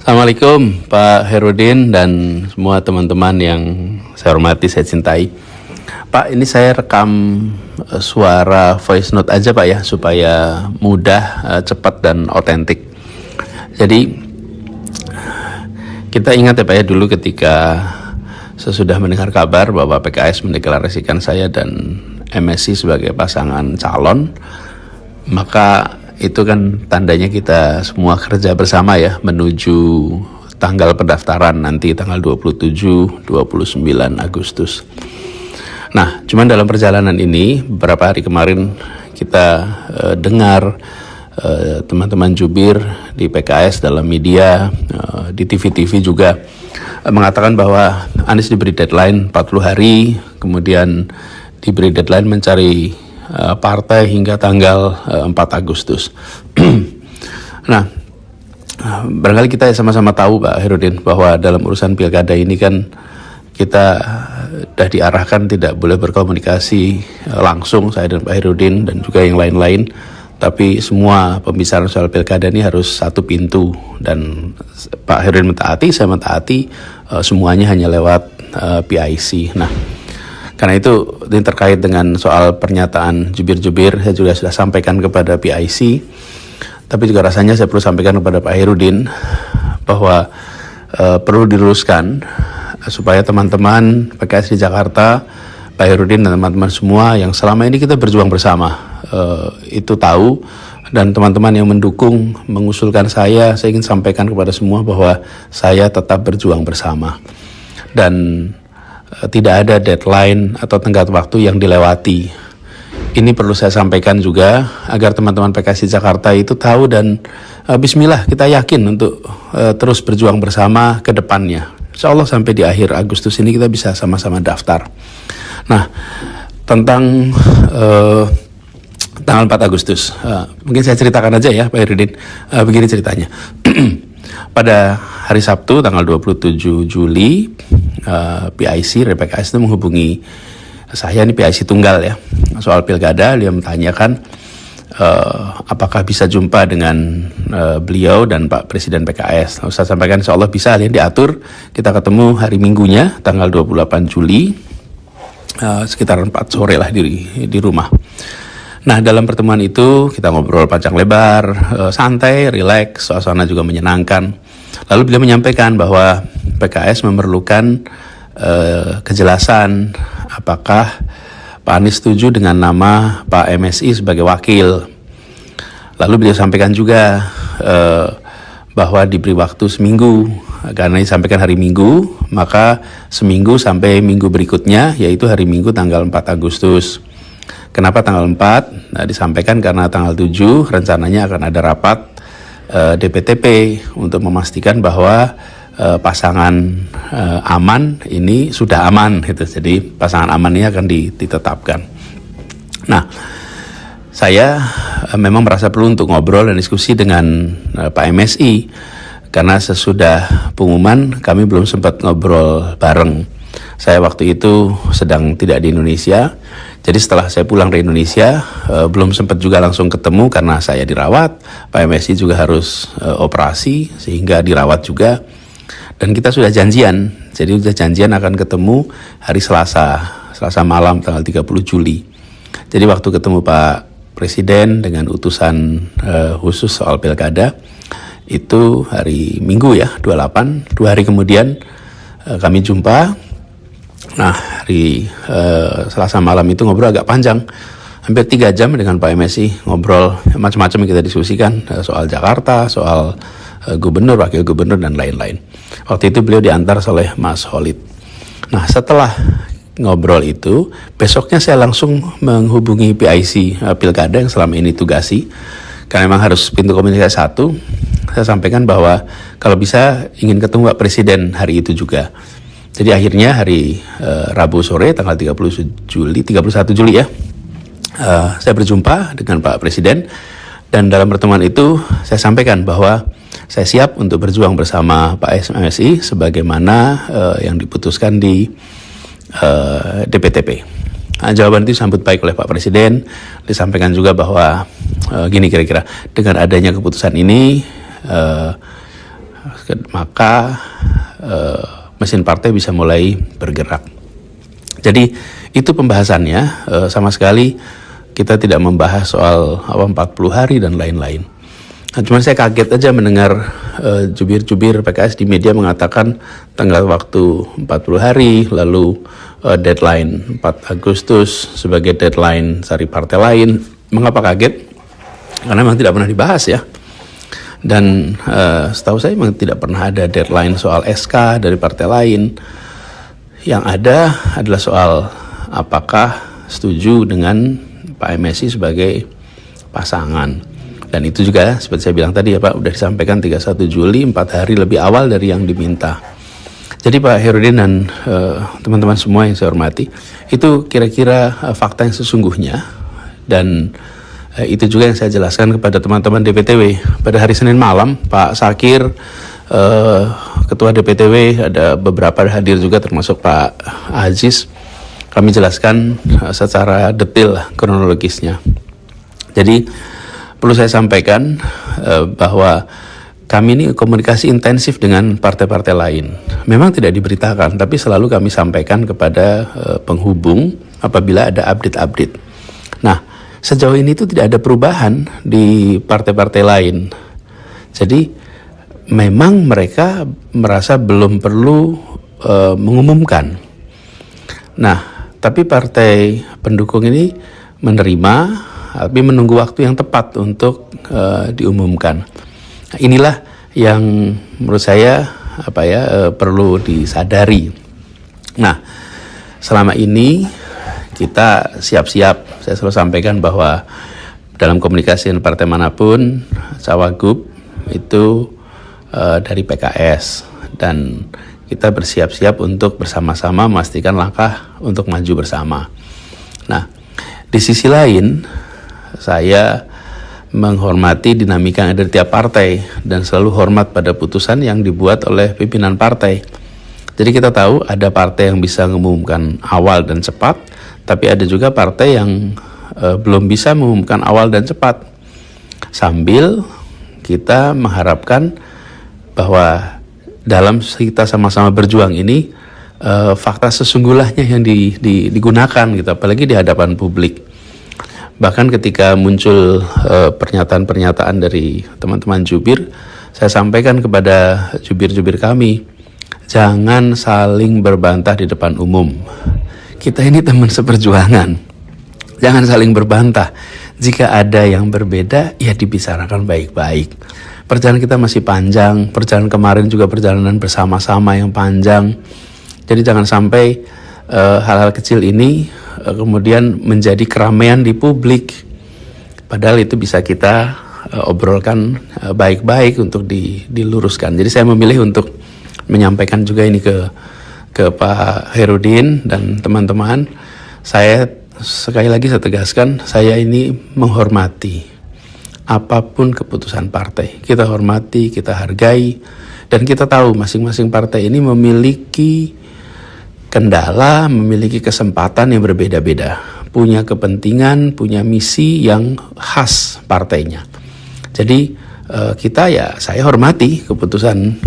Assalamualaikum Pak Herudin dan semua teman-teman yang saya hormati, saya cintai. Pak, ini saya rekam suara voice note aja Pak ya, supaya mudah, cepat dan otentik. Jadi kita ingat ya Pak ya, dulu ketika sesudah mendengar kabar bahwa PKS mendeklarasikan saya dan MSI sebagai pasangan calon, maka itu kan tandanya kita semua kerja bersama ya menuju tanggal pendaftaran nanti tanggal 27-29 Agustus. Nah, cuman dalam perjalanan ini beberapa hari kemarin kita dengar teman-teman jubir di PKS dalam media, di TV-TV juga mengatakan bahwa Anies diberi deadline 40 hari, kemudian diberi deadline mencari partai hingga tanggal 4 Agustus. Nah, barangkali kita sama-sama tahu Pak Herudin bahwa dalam urusan pilkada ini kan kita sudah diarahkan tidak boleh berkomunikasi langsung, saya dan Pak Herudin dan juga yang lain-lain, tapi semua pembicaraan soal pilkada ini harus satu pintu, dan Pak Herudin mentaati, saya mentaati, semuanya hanya lewat PIC. Nah, karena itu ini terkait dengan soal pernyataan jubir-jubir, saya juga sudah sampaikan kepada PIC, tapi juga rasanya saya perlu sampaikan kepada Pak Herudin bahwa perlu diluruskan supaya teman-teman PKS di Jakarta, Pak Herudin dan teman-teman semua yang selama ini kita berjuang bersama, itu tahu, dan teman-teman yang mendukung, mengusulkan saya ingin sampaikan kepada semua bahwa saya tetap berjuang bersama. Dan tidak ada deadline atau tenggat waktu yang dilewati. Ini perlu saya sampaikan juga agar teman-teman PKS di Jakarta itu tahu, dan bismillah kita yakin untuk terus berjuang bersama ke depannya. Insya Allah sampai di akhir Agustus ini kita bisa sama-sama daftar. Nah, tentang tanggal 4 Agustus, mungkin saya ceritakan aja ya Pak Herudin. Begini ceritanya. Pada hari Sabtu tanggal 27 Juli, PIC dari PKS itu menghubungi saya, ini PIC tunggal ya, soal pilkada. Dia menanyakan apakah bisa jumpa dengan beliau dan Pak Presiden PKS. Saya sampaikan insya Allah bisa, ya, diatur. Kita ketemu hari Minggunya tanggal 28 Juli sekitar 4 sore lah di rumah. Nah, dalam pertemuan itu kita ngobrol panjang lebar, santai, rileks, suasana juga menyenangkan. Lalu beliau menyampaikan bahwa PKS memerlukan kejelasan apakah Pak Anies setuju dengan nama Pak MSI sebagai wakil. Lalu beliau sampaikan juga bahwa diberi waktu seminggu, karena disampaikan hari Minggu, maka seminggu sampai minggu berikutnya, yaitu hari Minggu tanggal 4 Agustus. Kenapa tanggal 4? Nah, disampaikan karena tanggal 7 rencananya akan ada rapat DPTP untuk memastikan bahwa pasangan aman ini sudah aman gitu. Jadi pasangan aman ini akan ditetapkan. Nah, saya memang merasa perlu untuk ngobrol dan diskusi dengan Pak MSI, karena sesudah pengumuman kami belum sempat ngobrol bareng. Saya waktu itu sedang tidak di Indonesia. Jadi setelah saya pulang dari Indonesia, belum sempat juga langsung ketemu karena saya dirawat. Pak MSI juga harus operasi sehingga dirawat juga. Dan kita sudah janjian, jadi sudah janjian akan ketemu hari Selasa malam tanggal 30 Juli. Jadi waktu ketemu Pak Presiden dengan utusan khusus soal pilkada, itu hari Minggu ya, 28, 2 hari kemudian kami jumpa. Nah, hari Selasa malam itu ngobrol agak panjang, hampir 3 jam dengan Pak MSI, ngobrol macam-macam yang kita diskusikan, soal Jakarta, soal gubernur, wakil gubernur, dan lain-lain. Waktu itu beliau diantar oleh Mas Holid. Nah, setelah ngobrol itu, besoknya saya langsung menghubungi PIC Pilkada yang selama ini tugasi, karena memang harus pintu komunikasi satu. Saya sampaikan bahwa kalau bisa ingin ketemu Pak Presiden hari itu juga. Jadi akhirnya hari Rabu sore tanggal 31 Juli ya, saya berjumpa dengan Pak Presiden, dan dalam pertemuan itu saya sampaikan bahwa saya siap untuk berjuang bersama Pak MSI sebagaimana yang diputuskan di DPTP. Nah, jawaban itu disambut baik oleh Pak Presiden. Disampaikan juga bahwa gini kira-kira, dengan adanya keputusan ini maka mesin partai bisa mulai bergerak. Jadi itu pembahasannya, sama sekali kita tidak membahas soal 40 hari dan lain-lain. Nah, cuman saya kaget aja mendengar jubir-jubir PKS di media mengatakan tenggat waktu 40 hari, lalu deadline 4 Agustus sebagai deadline cari partai lain. Mengapa kaget? Karena memang tidak pernah dibahas ya. Dan setahu saya memang tidak pernah ada deadline soal SK dari partai lain. Yang ada adalah soal apakah setuju dengan Pak MSI sebagai pasangan. Dan itu juga seperti saya bilang tadi ya Pak, udah disampaikan 31 Juli, 4 hari lebih awal dari yang diminta. Jadi Pak Herudin dan teman-teman semua yang saya hormati, itu kira-kira fakta yang sesungguhnya. Dan itu juga yang saya jelaskan kepada teman-teman DPTW. Pada hari Senin malam, Pak Sakir, Ketua DPTW, ada beberapa hadir juga termasuk Pak Aziz. Kami jelaskan secara detail kronologisnya. Jadi perlu saya sampaikan bahwa kami ini komunikasi intensif dengan partai-partai lain. Memang tidak diberitakan, tapi selalu kami sampaikan kepada penghubung apabila ada update-update. Nah, sejauh ini itu tidak ada perubahan di partai-partai lain. Jadi memang mereka merasa belum perlu mengumumkan. Nah, tapi partai pendukung ini menerima, tapi menunggu waktu yang tepat untuk diumumkan. Nah, inilah yang menurut saya perlu disadari. Nah, selama ini kita siap-siap. Saya selalu sampaikan bahwa dalam komunikasi dengan partai manapun, Cawagup itu dari PKS, dan kita bersiap-siap untuk bersama-sama memastikan langkah untuk maju bersama. Nah, di sisi lain saya menghormati dinamika yang ada di tiap partai dan selalu hormat pada putusan yang dibuat oleh pimpinan partai. Jadi kita tahu ada partai yang bisa mengumumkan awal dan cepat, tapi ada juga partai yang belum bisa mengumumkan awal dan cepat. Sambil kita mengharapkan bahwa dalam kita sama-sama berjuang ini fakta sesungguhnya yang digunakan gitu, apalagi di hadapan publik. Bahkan ketika muncul pernyataan-pernyataan dari teman-teman jubir, saya sampaikan kepada jubir-jubir kami, jangan saling berbantah di depan umum. Kita ini teman seperjuangan, jangan saling berbantah. Jika ada yang berbeda, ya dibicarakan baik-baik. Perjalanan kita masih panjang, perjalanan kemarin juga perjalanan bersama-sama yang panjang. Jadi jangan sampai hal-hal kecil ini kemudian menjadi keramaian di publik. Padahal itu bisa kita obrolkan baik-baik untuk diluruskan. Jadi saya memilih untuk menyampaikan juga ini ke Pak Herudin dan teman-teman. Saya sekali lagi saya tegaskan, saya ini menghormati apapun keputusan partai. Kita hormati, kita hargai, dan kita tahu masing-masing partai ini memiliki kendala, memiliki kesempatan yang berbeda-beda, punya kepentingan, punya misi yang khas partainya. Jadi saya hormati keputusan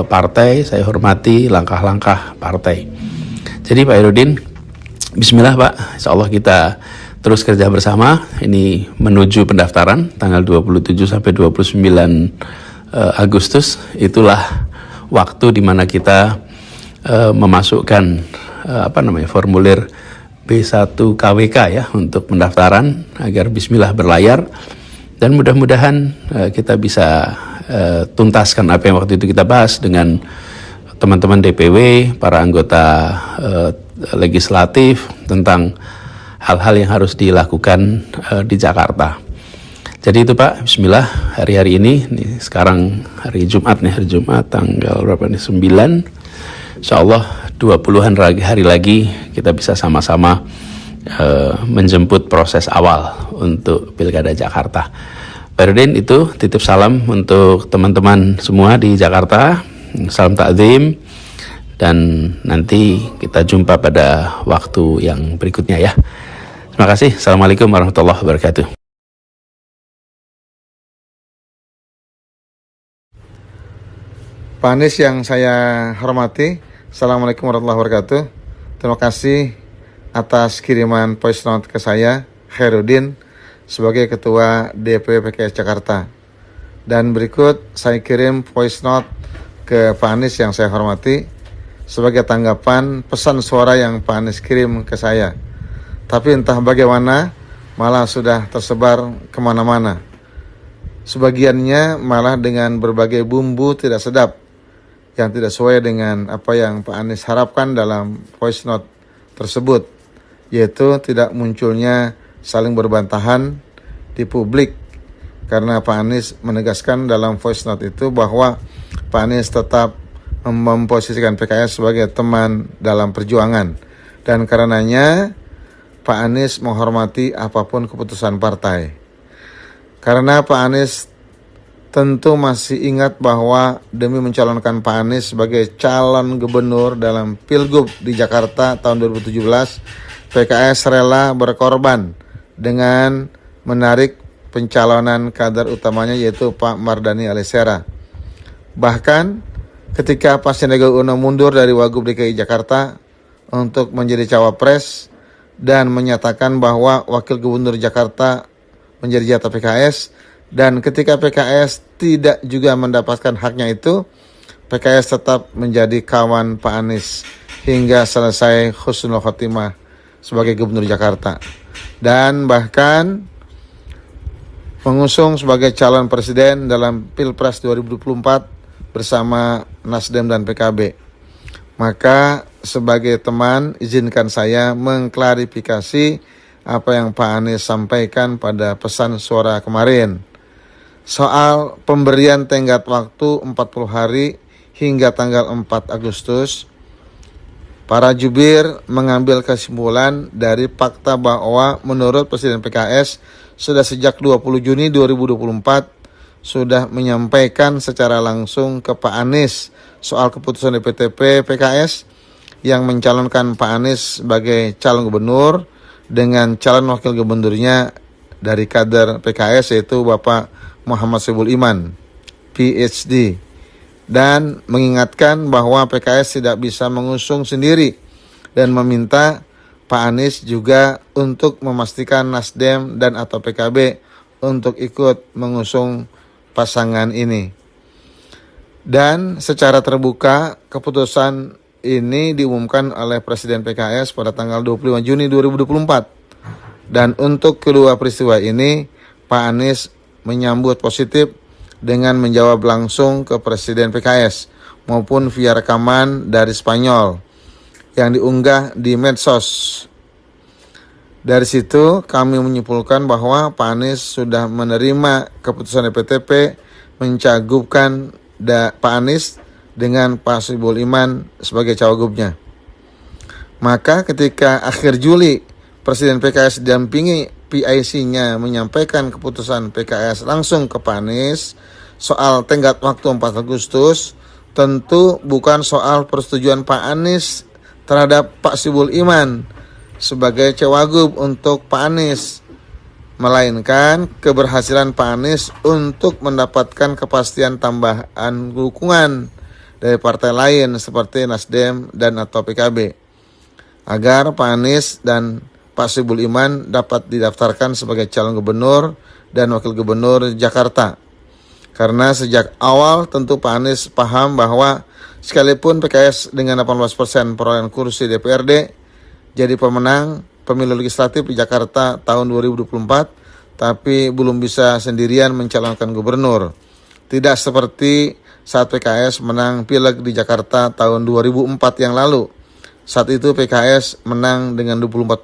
partai, saya hormati langkah-langkah partai. Jadi Pak Herudin, bismillah Pak, insya Allah kita terus kerja bersama. Ini menuju pendaftaran tanggal 27 sampai 29 Agustus. Itulah waktu di mana kita memasukkan formulir B1 KWK ya untuk pendaftaran agar bismillah berlayar, dan mudah-mudahan kita bisa tuntaskan apa yang waktu itu kita bahas dengan teman-teman DPW, para anggota legislatif tentang hal-hal yang harus dilakukan di Jakarta. Jadi itu Pak, bismillah, hari-hari ini sekarang hari Jumat tanggal berapa nih, 9. Insyaallah 20-an hari lagi kita bisa sama-sama menjemput proses awal untuk Pilkada Jakarta. Pak Herudin, itu titip salam untuk teman-teman semua di Jakarta. Salam takzim, dan nanti kita jumpa pada waktu yang berikutnya ya. Terima kasih. Assalamualaikum warahmatullahi wabarakatuh. Pak Anies yang saya hormati, Assalamualaikum warahmatullahi wabarakatuh. Terima kasih atas kiriman voice note ke saya, Khairuddin, sebagai Ketua DPW PKS Jakarta. Dan berikut saya kirim voice note ke Pak Anies yang saya hormati, sebagai tanggapan pesan suara yang Pak Anies kirim ke saya. Tapi entah bagaimana, malah sudah tersebar kemana-mana. Sebagiannya malah dengan berbagai bumbu tidak sedap, yang tidak sesuai dengan apa yang Pak Anies harapkan dalam voice note tersebut, yaitu tidak munculnya saling berbantahan di publik, karena Pak Anies menegaskan dalam voice note itu bahwa Pak Anies tetap memposisikan PKS sebagai teman dalam perjuangan, dan karenanya Pak Anies menghormati apapun keputusan partai. Karena Pak Anies tentu masih ingat bahwa demi mencalonkan Pak Anies sebagai calon gubernur dalam Pilgub di Jakarta tahun 2017, PKS rela berkorban dengan menarik pencalonan kader utamanya, yaitu Pak Mardhani Alisera. Bahkan ketika Pak Sandiaga Uno mundur dari Wagub DKI Jakarta untuk menjadi cawapres dan menyatakan bahwa Wakil Gubernur Jakarta menjadi jatah PKS, dan ketika PKS tidak juga mendapatkan haknya itu, PKS tetap menjadi kawan Pak Anies hingga selesai husnul khotimah sebagai Gubernur Jakarta, dan bahkan mengusung sebagai calon presiden dalam Pilpres 2024 bersama Nasdem dan PKB. Maka sebagai teman, izinkan saya mengklarifikasi apa yang Pak Anies sampaikan pada pesan suara kemarin. Soal pemberian tenggat waktu 40 hari hingga tanggal 4 Agustus, para jubir mengambil kesimpulan dari fakta bahwa menurut Presiden PKS sudah sejak 20 Juni 2024 sudah menyampaikan secara langsung ke Pak Anies soal keputusan DPTP PKS yang mencalonkan Pak Anies sebagai calon gubernur dengan calon wakil gubernurnya dari kader PKS, yaitu Bapak Muhammad Soebul Iman, PhD, dan mengingatkan bahwa PKS tidak bisa mengusung sendiri dan meminta Pak Anies juga untuk memastikan Nasdem dan atau PKB untuk ikut mengusung pasangan ini. Dan secara terbuka keputusan ini diumumkan oleh Presiden PKS pada tanggal 25 Juni 2024. Dan untuk kedua peristiwa ini, Pak Anies menyambut positif dengan menjawab langsung ke Presiden PKS maupun via rekaman dari Spanyol yang diunggah di medsos. Dari situ kami menyimpulkan bahwa Pak Anies sudah menerima keputusan DPTP mencagupkan Pak Anies dengan Pak Soebul Iman sebagai cawagupnya. Maka ketika akhir Juli Presiden PKS didampingi PIC-nya menyampaikan keputusan PKS langsung ke Pak Anies soal tenggat waktu 4 Agustus, tentu bukan soal persetujuan Pak Anies terhadap Pak Soebul Iman sebagai cawagup untuk Pak Anies, melainkan keberhasilan Pak Anies untuk mendapatkan kepastian tambahan dukungan dari partai lain seperti Nasdem dan atau PKB, agar Pak Anies dan Pak Soebul Iman dapat didaftarkan sebagai calon gubernur dan wakil gubernur Jakarta. Karena sejak awal tentu Pak Anies paham bahwa sekalipun PKS dengan 18% perolehan kursi DPRD jadi pemenang pemilu legislatif di Jakarta tahun 2024, tapi belum bisa sendirian mencalonkan gubernur. Tidak seperti saat PKS menang pileg di Jakarta tahun 2004 yang lalu. Saat itu PKS menang dengan 24%,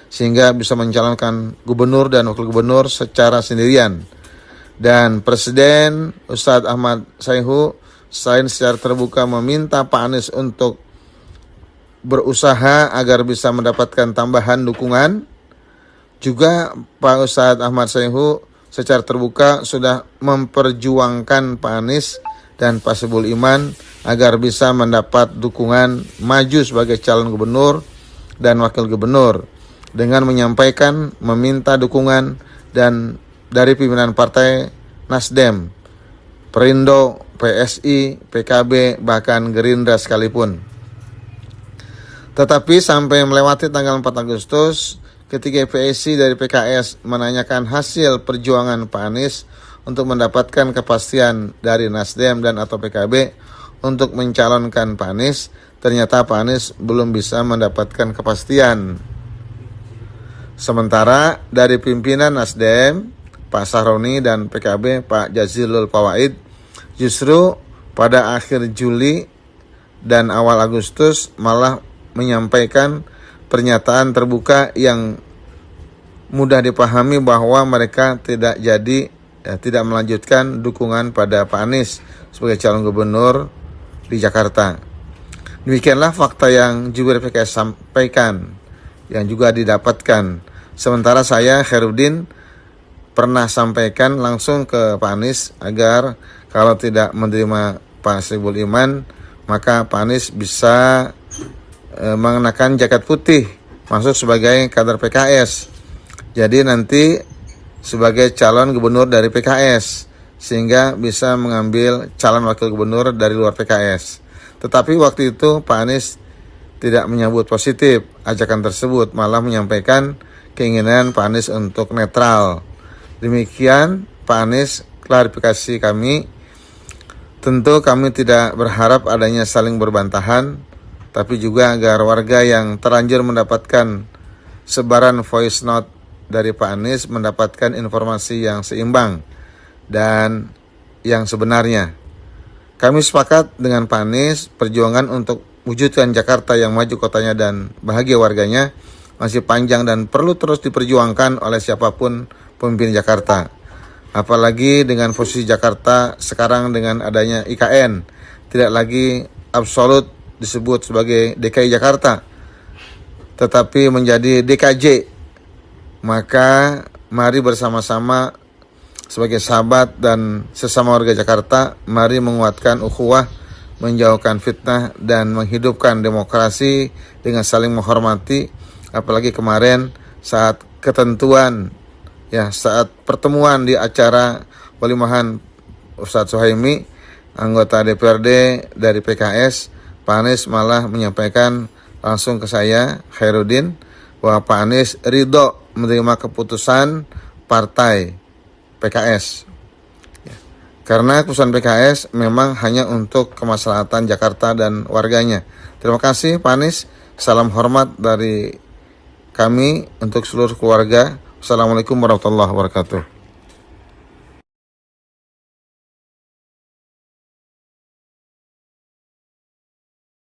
sehingga bisa mencalonkan gubernur dan wakil gubernur secara sendirian. Dan Presiden Ustadz Ahmad Sayhu selain secara terbuka meminta Pak Anies untuk berusaha agar bisa mendapatkan tambahan dukungan, juga Pak Ustadz Ahmad Sayhu secara terbuka sudah memperjuangkan Pak Anies dan Pak Soebul Iman agar bisa mendapat dukungan maju sebagai calon gubernur dan wakil gubernur, dengan menyampaikan meminta dukungan dan dari pimpinan partai Nasdem Perindo, PSI, PKB, bahkan Gerindra sekalipun. Tetapi sampai melewati tanggal 4 Agustus, ketika PSI dari PKS menanyakan hasil perjuangan Pak Anies untuk mendapatkan kepastian dari Nasdem dan atau PKB untuk mencalonkan Pak Anies, ternyata Pak Anies belum bisa mendapatkan kepastian. Sementara dari pimpinan Nasdem, Pak Sahroni, dan PKB, Pak Jazilul Fawait, justru pada akhir Juli dan awal Agustus malah menyampaikan pernyataan terbuka yang mudah dipahami bahwa mereka tidak melanjutkan dukungan pada Pak Anies sebagai calon gubernur di Jakarta. Demikianlah fakta yang Jubir PKS sampaikan, yang juga didapatkan. Sementara saya, Khairuddin, pernah sampaikan langsung ke Pak Anies agar kalau tidak menerima Pak Soebul Iman, maka Pak Anies bisa mengenakan jaket putih masuk sebagai kader PKS. Jadi nanti sebagai calon gubernur dari PKS, sehingga bisa mengambil calon wakil gubernur dari luar PKS. Tetapi waktu itu Pak Anies tidak menyambut positif ajakan tersebut, malah menyampaikan keinginan Pak Anies untuk netral. Demikian Pak Anies klarifikasi kami. Tentu kami tidak berharap adanya saling berbantahan, tapi juga agar warga yang terlanjur mendapatkan sebaran voice note dari Pak Anies mendapatkan informasi yang seimbang dan yang sebenarnya. Kami sepakat dengan Pak Anies, perjuangan untuk wujudkan Jakarta yang maju kotanya dan bahagia warganya masih panjang dan perlu terus diperjuangkan oleh siapapun pemimpin Jakarta. Apalagi dengan posisi Jakarta sekarang dengan adanya IKN, tidak lagi absolut disebut sebagai DKI Jakarta, tetapi menjadi DKJ. Maka mari bersama-sama sebagai sahabat dan sesama warga Jakarta, mari menguatkan ukhuwah, menjauhkan fitnah, dan menghidupkan demokrasi dengan saling menghormati. Apalagi kemarin saat saat pertemuan di acara walimahan Ustadz Suhaimi, anggota DPRD dari PKS, Pak Anies malah menyampaikan langsung ke saya, Khairuddin, bahwa Pak Anies ridho menerima keputusan partai PKS. Karena keputusan PKS memang hanya untuk kemaslahatan Jakarta dan warganya. Terima kasih Pak Anies. Salam hormat dari kami untuk seluruh keluarga. Assalamualaikum warahmatullahi wabarakatuh.